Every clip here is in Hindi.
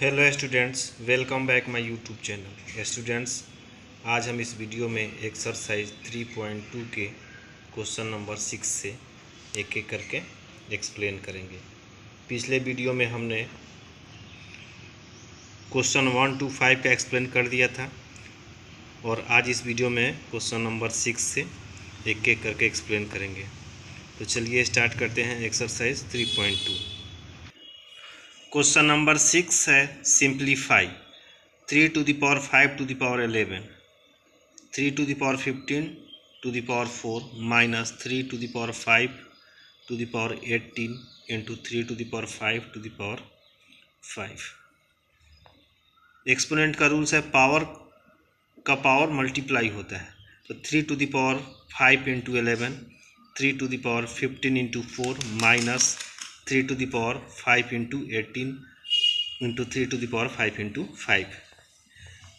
Hello students, welcome back my YouTube channel. Students, आज हम इस वीडियो में एक्सरसाइज 3.2 के क्वेश्चन नंबर 6 से एक एक करके एक्सप्लेन करेंगे। पिछले वीडियो में हमने क्वेश्चन 1 to 5 का एक्सप्लेन कर दिया था और आज इस वीडियो में क्वेश्चन नंबर 6 से एक एक करके एक्सप्लेन करेंगे। तो चलिए स्टार्ट करते हैं एक्सरसाइज 3.2। क्वेश्चन नंबर 6 है simplify 3 to the power 5 to the power 11, 3 to the power 15 to the power 4 minus 3 to the power 5 to the power 18 into 3 to the power 5 to the power 5। Exponent का रूल्स है पावर का पावर मल्टीप्लाई होता है, तो 3 to the power 5 into 11, 3 to the power 15 into 4 minus 3 to the power 5 into 18 into 3 to the power 5 into 5।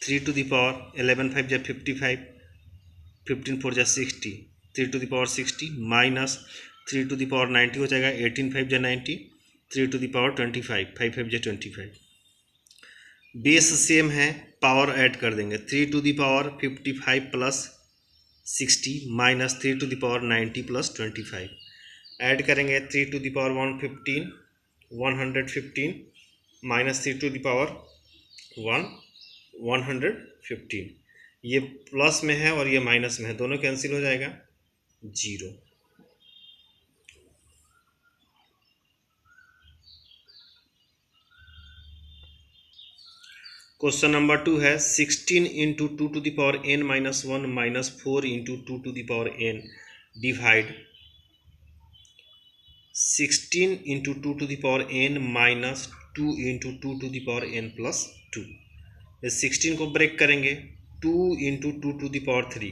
3 to the power 11 5 जा 55, 15 4 जा 60, 3 to the power 60 minus 3 to the power 90 हो जाएगा, 18 5 जा 90, 3 to the power 25, 5 5 जा 25। बेस सेम है, पावर ऐड कर देंगे, 3 to the power 55 plus 60 minus 3 to the power 90 plus 25। Add करेंगे 3 to the power 115 minus 3 to the power 115। ये प्लस में है और ये माइनस में है, दोनों कैंसिल हो जाएगा, 0। क्वेश्चन नंबर 2 है 16 into 2 to the power n minus 1 minus 4 into 2 to the power n divide 16 into 2 to the power n minus 2 into 2 to the power n plus 2। इस 16 को ब्रेक करेंगे, 2 into 2 to the power 3,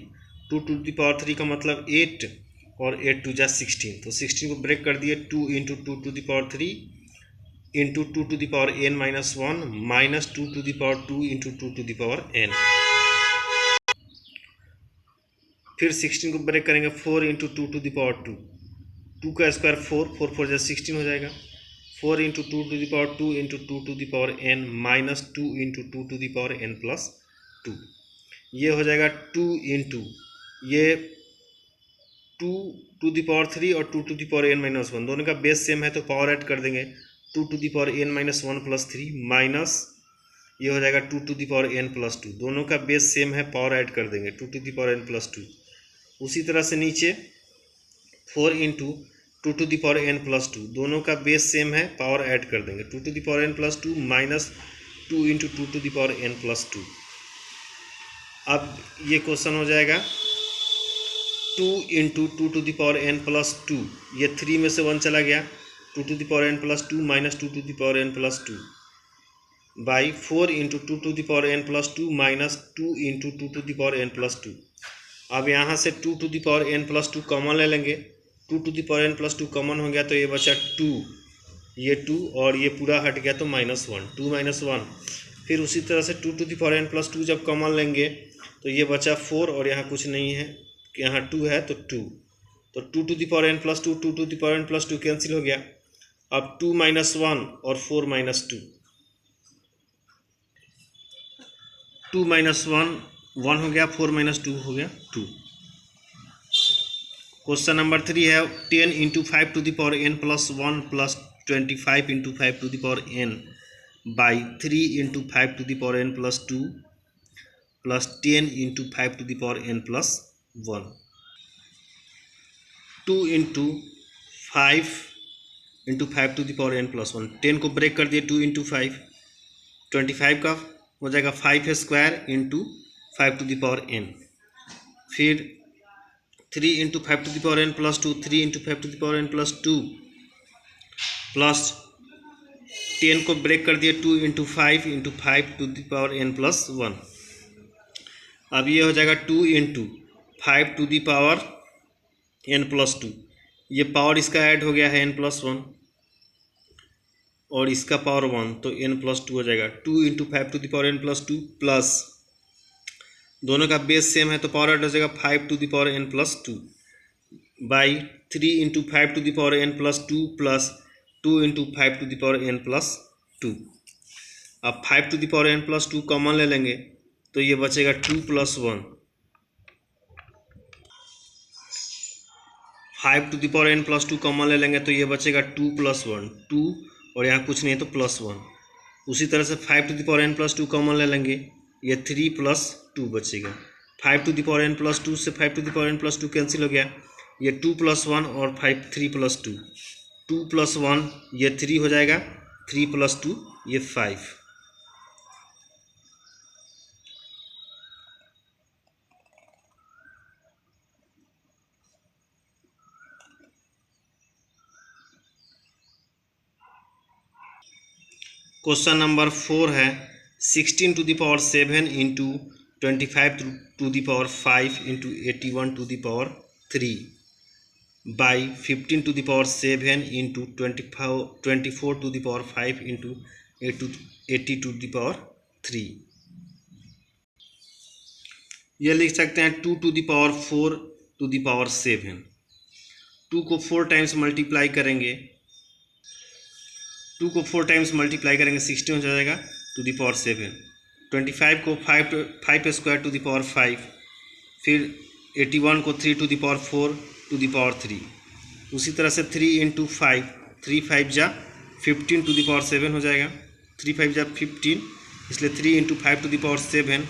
2 to the power 3 का मतलब 8 और 8 2 जा 16, तो 16 को ब्रेक कर दिए, 2 into 2 to the power 3 into 2 to the power n minus 1 minus 2 to the power 2 into 2 to the power n। फिर 16 को ब्रेक करेंगे, 4 इंटू 2 to the power 2, 2 का स्क्वायर 4, 4 4 जा 16 हो जाएगा, 4 into 2 to the power 2 into 2 to the power n minus 2 into 2 to the power n plus 2। ये हो जाएगा 2 इंटू ये 2 to the power 3 और 2 to the power n minus 1, दोनों का बेस सेम है तो पावर ऐड कर देंगे, 2 to the power n minus 1 plus 3 minus ये हो जाएगा 2 to the power n plus 2, दोनों का बेस सेम है, पावर ऐड कर देंगे, 2 to the power n plus 2। उसी तरह से नीचे 4 into 2 to the power n plus 2, दोनों का बेस सेम है, पावर ऐड कर देंगे, 2 to the power n plus 2 minus 2 into 2 to the power n plus 2। अब ये क्वेश्चन हो जाएगा 2 into 2 to the power n plus 2, ये 3 में से 1 चला गया, 2 to the power n plus 2 minus 2 to the power n plus 2 by 4 into 2 to the power n plus 2 minus 2 into 2 to the power n plus 2। अब यहाँ से 2 to the power n plus 2 common ले लेंगे, 2 to the power n plus 2 common हो गया तो ये बचा 2, ये 2 और ये पूरा हट गया तो माइनस 1, 2 माइनस 1। फिर उसी तरह से 2 to the power n plus 2 जब कॉमन लेंगे तो ये बचा 4 और यहाँ कुछ नहीं है, यहाँ 2 है तो 2, तो 2 to the power n plus 2, 2 to the power n plus 2 cancel हो गया। अब 2 माइनस 1 और 4 माइनस 2, 2 माइनस 1 1 हो गया, 4 माइनस 2 हो गया 2। क्वेश्चन नंबर 3 है 10 into 5 to the power n plus 1 plus 25 into 5 to the power n by 3 into 5 to the power n plus 2 plus 10 into 5 to the power n plus 1। 2 into 5 into 5 to the power n plus 1, 10 को ब्रेक कर दिए, 2 इंटू 5 25 का हो जाएगा 5 square into 5 to the power n। फिर 3 into 5 to the power n plus 2, 3 into 5 to the power n plus 2 plus 10 को ब्रेक कर दिए, 2 into 5 into 5 to the power n plus 1। अब ये हो जाएगा 2 into 5 to the power n plus 2, ये पावर इसका ऐड हो गया है n प्लस 1 और इसका पावर 1 तो n प्लस 2 हो जाएगा, 2 into 5 to the power n plus 2 plus दोनों का बेस सेम है तो पावर ऐड हो जाएगा 5 to the power n plus 2 by 3 into 5 to the power n plus 2 plus 2 into 5 to the power n plus 2। अब 5 to the power n plus 2 common ले लेंगे तो ये बचेगा 2 plus 1। 5 to the power n plus 2 common ले लेंगे तो ये बचेगा 2 प्लस 1, 2 और यहाँ कुछ नहीं है तो प्लस 1। उसी तरह से 5 to the power n plus 2 common ले लेंगे, ये 3 प्लस 2 बचेगा। 5 to the power n plus 2 से 5 to the power n plus 2 cancel हो गया, ये 2 प्लस 1 और 5 3 प्लस 2, 2 प्लस 1 ये 3 हो जाएगा, 3 प्लस 2 ये 5। क्वेश्चन नंबर 4 है 16 to the power 7 into 25 to the power 5 into 81 to the power 3 by 15 to the power 7 into 24 to the power 5 into 80 to the power 3। यह लिख सकते हैं 2 to the power 4 to the power 7। 2 को 4 टाइम्स मल्टीप्लाई करेंगे, 2 को 4 टाइम्स मल्टीप्लाई करेंगे 16 हो जाएगा टू द पावर 7। 25 को 5 स्क्वायर टू द पावर 5, फिर 81 को 3 to the power 4 to the power 3। उसी तरह से 3 इंटू 5, 3 5 जा 15 टू द पावर 7 हो जाएगा, 3 5 जा 15, इसलिए 3 into 5 to the power 7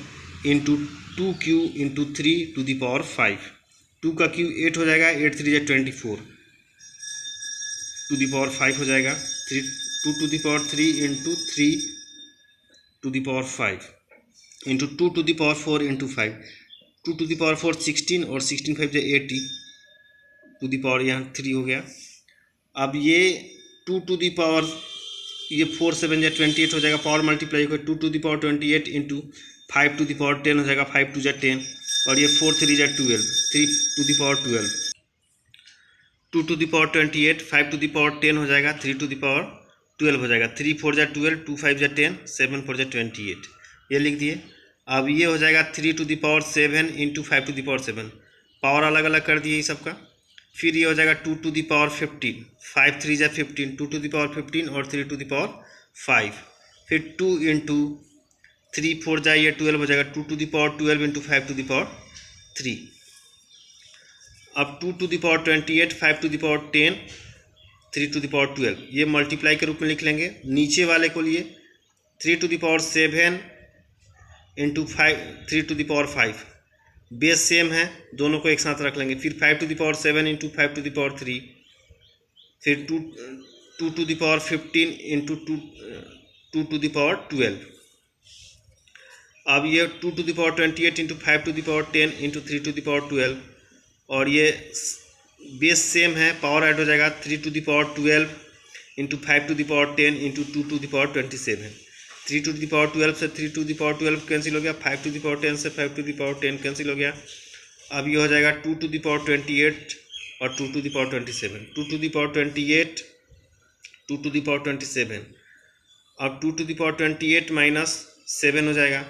into 2 cube into 3 to the power 5। 2 का क्यू 8 हो जाएगा, 8 3 जा 24 टू द पावर 5 हो जाएगा। 2 to the power 3 into 3 to the power 5 into 2 to the power 4 into 5। 2 to the power 4 16 और 16 5 जा 80 टू द पावर यहाँ 3 हो गया। अब ये 2 टू द पावर ये 4 7 जा 28 हो जाएगा, पावर मल्टीप्लाई होगा 2 to the power 28 into 5 to the power 10 हो जाएगा, 5 2 जा 10 और ये 4 3 जा 12, 3 to the power 12। 2 to the power 28, 5 to the power 10 हो जाएगा, 3 टू द पावर 12 हो जाएगा, 3 4 जा 12, 2 5 जा 10, 7 4 जा 28, ये लिख दिए। अब ये हो जाएगा 3 to the power 7 into 5 to the power 7, power अलग अलग कर दिए ये सबका। फिर ये हो जाएगा 2 टू द पावर 15, 5 3 जा 15, 2 टू द पावर 15 और 3 टू द पावर 5। फिर 2 इंटू 3 4 जा ये 12 हो जाएगा, 2 to the power 12 into 5 to the power 3। अब 2 to the power 28, 5 to the power 10, 3 to the power 12, ये मल्टीप्लाई के रूप में लिख लेंगे। नीचे वाले को लिए 3 to the power 7 into 5, 3 to the power 5, base same है, दोनों को एक साथ रख लेंगे। फिर 5 to the power 7 into 5 to the power 3, फिर 2 to the power 15 into 2 to the power 12। अब ये 2 to the power 28 into 5 to the power 10 into 3 to the power 12 और ये बेस सेम है, पावर ऐड हो जाएगा 3 to the power 12 into 5 to the power 10 into 2 to the power 27। 3 to the power 12 से 3 टू द पावर 12 कैंसिल हो गया, 5 टू द पावर 10 से 5 टू द पावर 10 कैंसिल हो गया। अब ये हो जाएगा 2 टू द पावर 28 और 2 to the power 27, 2 to the power 28, 2 to the power 27। अब 2 टू द पावर 28 माइनस 7 हो जाएगा,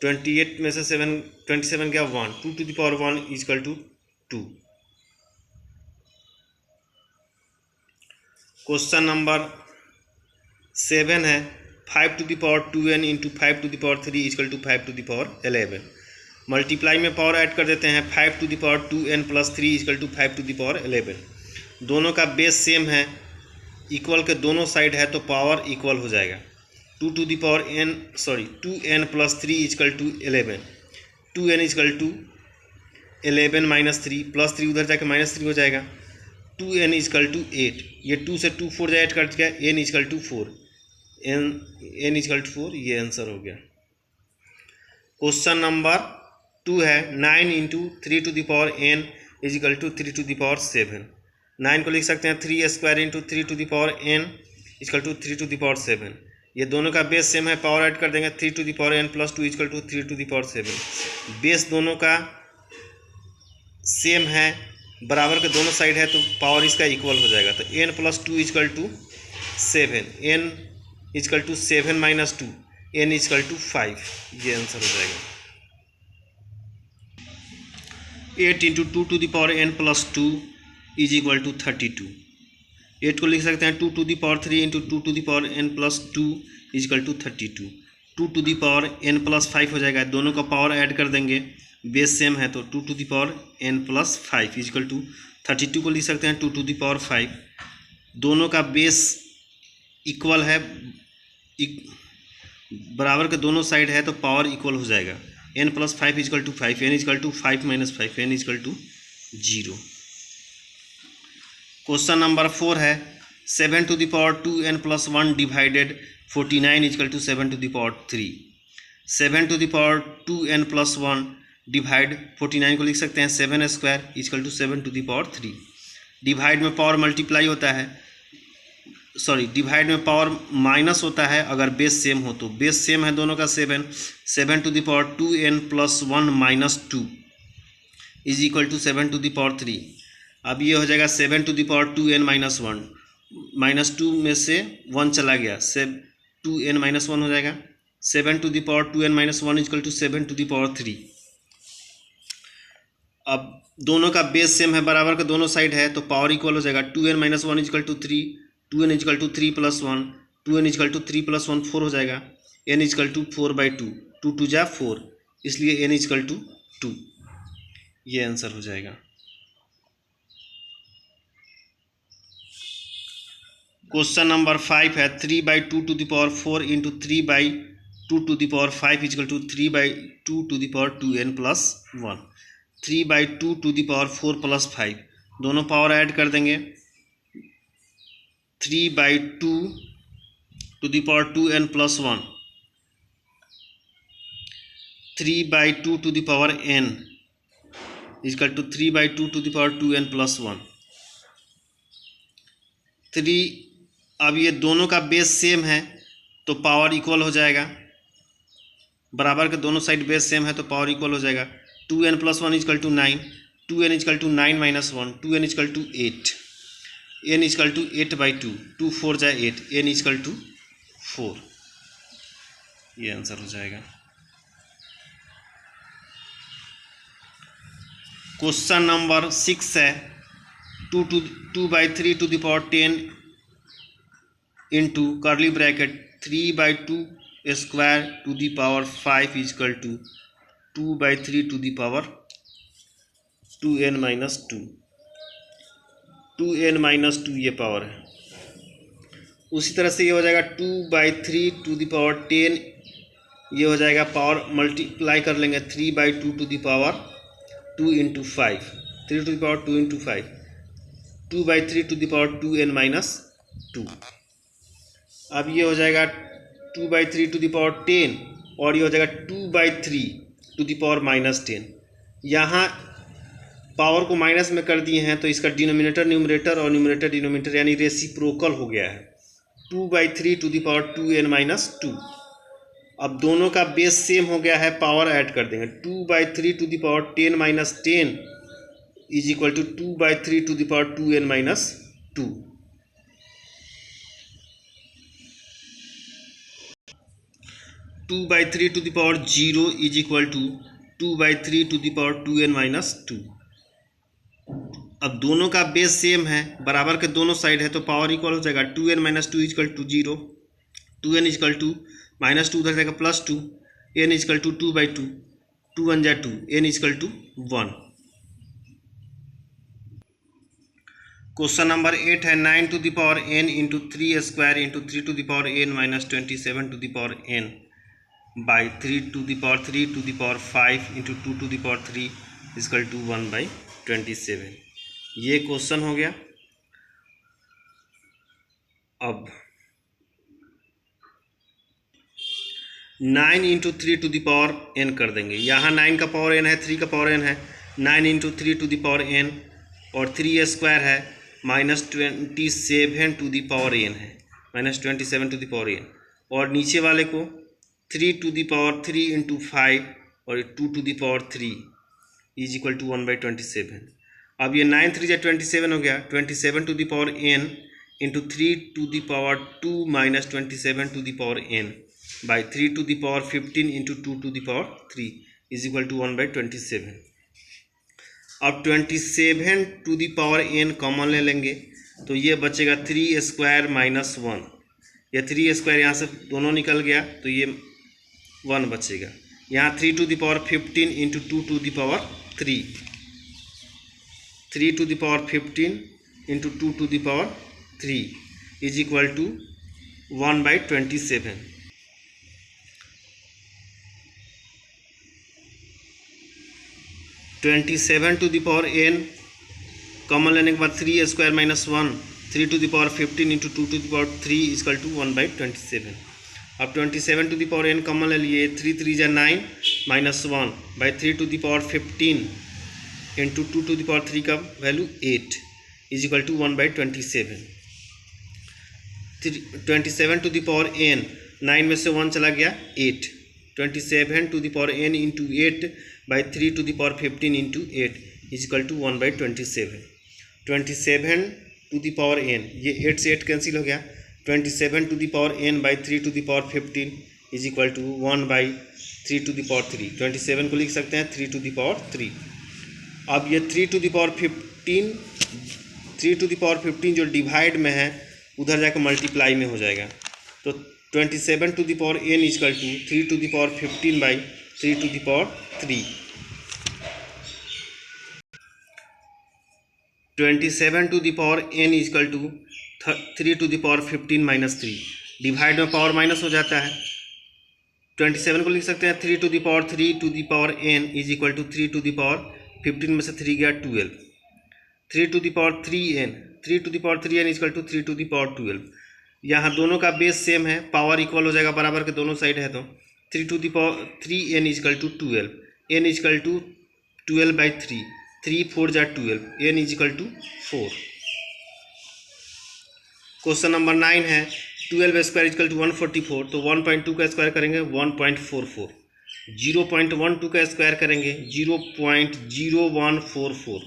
28 में से 27 गया 1, 2 to the power 1 is equal to 2। Question number 7 है 5 to the power 2n into 5 to the power 3 is equal to 5 to the power 11। Multiply में पावर ऐड कर देते हैं, 5 to the power 2n plus 3 is equal to 5 to the power 11। दोनों का बेस सेम है, इक्वल के दोनों साइड है तो पावर इक्वल हो जाएगा। 2 to the power n 2n plus 3 is equal to 11, 2n is equal to 11 minus 3 plus 3 उधर जाके माइनस 3 हो जाएगा, 2n इजकल टू 8। ये 2 से 2 4 ऐड कर दिया, n is equal to 4, n is equal to 4, ये आंसर हो गया। क्वेश्चन नंबर 2 है 9 into 3 to the power n is equal to 3 to the power 7। 9 को लिख सकते हैं 3 square into 3 to the power n is equal to 3 to the power 7। ये दोनों का बेस सेम है, पावर ऐड कर देंगे, 3 to the power n plus 2 is equal to 3 to the power 7। Base दोनों का सेम है, बराबर के दोनों साइड है तो पावर इसका इक्वल हो जाएगा। तो n plus 2 is equal to 7, n is equal to 7 minus 2, n is equal to 5, ये आंसर हो जाएगा। 8 into 2 to the power n plus 2 is equal to 32। 8 को लिख सकते हैं 2 to the power 3 into 2 to the power n plus 2 is equal to 32। 2 to the power n plus 5 हो जाएगा, दोनों का पावर ऐड कर देंगे, बेस सेम है तो 2 to the power n plus 5 is equal to 32 को लिख सकते हैं 2 टू दी पावर 5। दोनों का बेस इक्वल है, बराबर के दोनों साइड है तो पावर इक्वल हो जाएगा। n plus 5 is equal to 5, n is equal to 5 minus 5, n is equal to 0। Question number 4 है 7 to the power 2n plus 1 divided 49 is equal to 7 to the power 3। 7 to the power 2n plus 1 divide 49 को लिख सकते हैं 7 square is equal to 7 to the power 3। Divide में पावर मल्टीप्लाई होता है, सॉरी डिवाइड में पावर माइनस होता है अगर बेस सेम हो तो। बेस सेम है दोनों का 7 to the power 2n plus 1 minus 2 is equal to 7 to the power 3। अब ये हो जाएगा 7 to the power 2n minus 1, minus 2 में से 1 चला गया, 2n माइनस 1 हो जाएगा। 7 to the power 2n minus 1 is equal to 7 to the power 3। अब दोनों का बेस सेम है, बराबर का दोनों साइड है तो पावर इक्वल हो जाएगा। 2n minus 1 is equal to 3, 2n is equal to 3 plus 1, 2n is equal to 3 plus 1 4 हो जाएगा। n इजकल टू 4/2, 2 2 जा 4, इसलिए n इजकल टू 2, ये आंसर हो जाएगा। क्वेश्चन नंबर 5 है 3/2 to the power 4 into 3/2 to the power 5 is equal to 3/2 to the power 2n plus 1। 3/2 to the power 4 plus 5, दोनों पावर ऐड कर देंगे। 3/2 to the power 2n plus 1, 3/2 to the power n is equal to 3/2 to the power 2n plus 1। 3, अब ये दोनों का बेस सेम है तो पावर इक्वल हो जाएगा, बराबर के दोनों साइड बेस सेम है तो पावर इक्वल हो जाएगा। 2n plus 1 is equal to 9, 2n is equal to 9 minus 1, 2n is equal to 8, n is equal to 8/2, 2 4 जाए 8, n इजकल टू 4, ये आंसर हो जाएगा। क्वेश्चन नंबर 6 है 2/3 to the power 10 into curly bracket 3/2 square to the power 5 is equal to 2/3 to the power 2n minus 2, 2n minus 2 ये पावर है। उसी तरह से ये हो जाएगा 2/3 टू द पावर 10, ये हो जाएगा पावर मल्टीप्लाई कर लेंगे 3/2 to the power 2 into 5, 3 to the power 2 into 5, 2/3 to the power 2n minus 2। अब ये हो जाएगा 2/3 टू द पावर 10 और ये हो जाएगा 2/3 टू द पावर माइनस 10। यहाँ पावर को माइनस में कर दिए हैं तो इसका डिनोमिनेटर न्यूमरेटर और न्यूमरेटर डिनोमिनेटर यानी रेसिप्रोकल हो गया है। 2/3 to the power 2n minus 2। अब दोनों का बेस सेम हो गया है, पावर ऐड कर देंगे। 2/3 to the power 10 minus 10 is equal to 2/3 to the power 2n minus 2। 2/3 to the power 0 is equal to 2/3 to the power 2n minus 2। अब दोनों का बेस सेम है, बराबर के दोनों साइड है तो पावर इक्वल हो जाएगा। 2n minus 2 is equal to 0, 2n is equal to minus 2 उधर जाएगा प्लस 2, n इजकल टू 2/2, 2 1 जा 2, n is equal to 1। Question number 8 है 9 to the power n into 3 square into 3 to the power n minus 27 to the power n by 3 to the power 3 to the power 5 into 2 to the power 3 is equal to 1/27। ये क्वेश्चन हो गया। अब 9 into 3 to the power n कर देंगे। यहाँ 9 का पावर n है, 3 का पावर n है, 9 into 3 to the power n और 3 स्क्वायर है, minus 27 to the power n है, minus 27 to the power n, और नीचे वाले को 3 टू द पावर 3 इंटू 5 और 2 to the power 3 is equal to 1/27। अब ये 9 3 27 हो गया, 27 to the power n into 3 to the power 2 minus 27 to the power n by 3 to the power 15 into 2 to the power 3 is equal to 1/27। अब 27 to the power n common ले लेंगे, तो ये बचेगा 3² माइनस 1। ये 3² यहाँ से दोनों निकल गया तो ये 1 बचेगा। यहाँ 3⁵15 into 2⁵3, 3⁵15 into 2⁵3 is equal to 1/27। 27⁴n common लेने के बाद 3² माइनस 1, 3⁵15 इंटू 2⁵3 इजकल टू 1/27। अब 27⁴n कॉमन ले लिए, 3 3 जा 9 माइनस 1 बाई 3⁵15 इंटू 2⁵3 का value 8 is equal to 1/27। 27⁴n 9 में से 1 चला गया 8, 27⁴n into 8 by 3⁵15 into 8 is equal to 1/27। 27⁴n ये 8 से 8 कैंसिल हो गया, 27⁴n by 3⁵15 is equal to 1/3⁵3। 27 को लिख सकते हैं 3⁵3। अब ये 3⁵15 जो डिवाइड में है उधर जाकर मल्टीप्लाई में हो जाएगा, तो 27⁴n is equal to 3⁵15 by 3⁵3। 27⁴n is equal to 3⁵15 minus 3, divide में पावर माइनस हो जाता है। 27 को लिख सकते हैं 3⁵3n इज इक्वल टू 3⁵15 में से 3 गया 12, 3⁵3n इजकल टू 3⁵12। यहाँ दोनों का बेस सेम है, पावर इक्वल हो जाएगा बराबर के दोनों साइड है, तो 3⁵3n is equal to 12, n is equal to 12/3, 3 4 जा 12, n is equal to 4। Question number 9 है 12² इजकल टू 144, तो 1.2 का स्क्वायर करेंगे 1.44, 0.12 का स्क्वायर करेंगे 0.0144,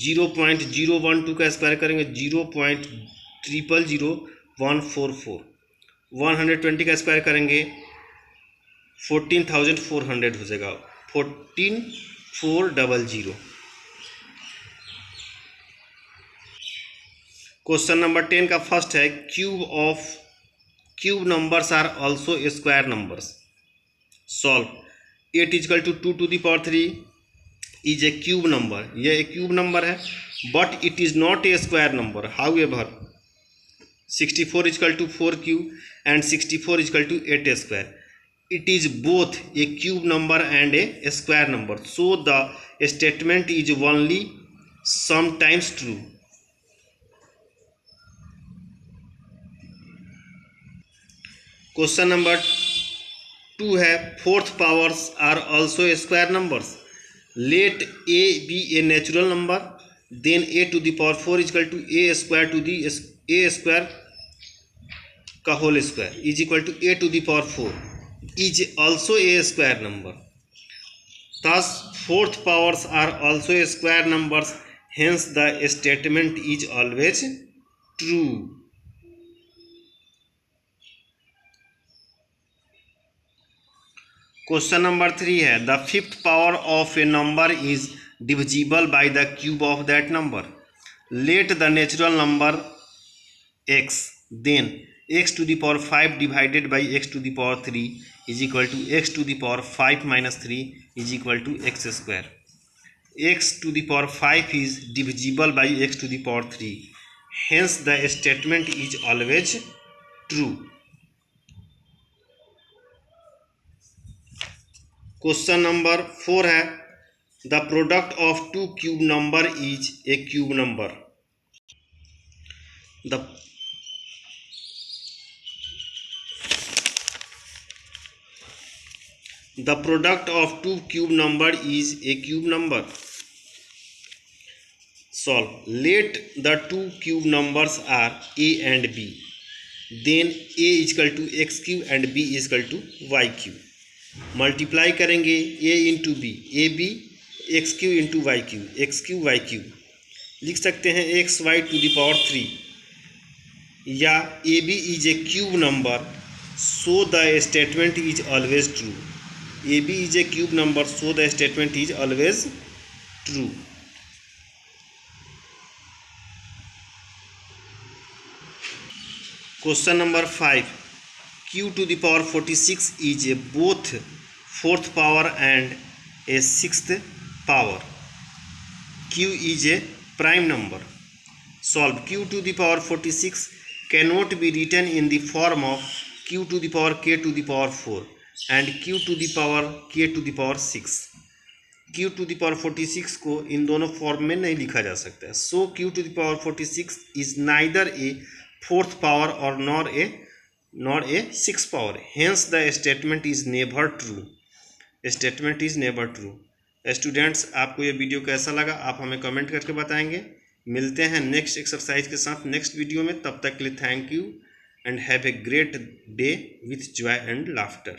0.012 का स्क्वायर करेंगे 0.000144, 120 का स्क्वायर करेंगे 14,400 हो जाएगा, 14,400। क्वेश्चन नंबर 10 का फर्स्ट है cube numbers are also square numbers, solve. 8 is equal to 2⁵3 is a cube number, यह एक क्यूब नंबर है but it is not a square number. However 64 is equal to 4 and 64 is equal to 8², it is both a cube number and a square number, so the statement is only sometimes true। Question number 2 है fourth powers are also square numbers, let a be a natural number, then a⁴ is equal to a² to the a² का whole square is equal to a⁴ is also a square number, thus fourth powers are also square numbers, hence the statement is always true। Question number 3 है the fifth power of a number is divisible by the cube of that number, let the natural number x, then x⁵ divided by x⁵3 is equal to x⁵ minus 3 is equal to x²। x⁵ is divisible by x⁵3, hence the statement is always true. Question number 4 है the product of two cube number is a cube number, the product of two cube number is a cube number, solve। let the two cube numbers are a and b, then a is equal to x³ and b is equal to y³, multiply करेंगे a into b, a b x³ into y³, x³ y³ लिख सकते हैं xy⁴ या a b is a cube number, so the statement is always true. A b is a cube number, so the statement is always true. Question number 5, q to the power 46 is a both fourth power and a sixth power. q is a prime number. Solve. q to the power 46 cannot be written in the form of q to the power k to the power 4 and q to the power k to the power 6. q to the power 46 को इन दोनों फॉर्म में नहीं लिखा जा सकता है. सो q to the power 46 is neither a fourth power or nor a sixth power. Hence the statement is never true. Statement is never true. Students, आपको ये वीडियो कैसा लगा आप हमें कमेंट करके बताएंगे. मिलते हैं नेक्स्ट एक्सरसाइज के साथ नेक्स्ट वीडियो में. तब तक के लिए thank you and have a great day with Joy and laughter.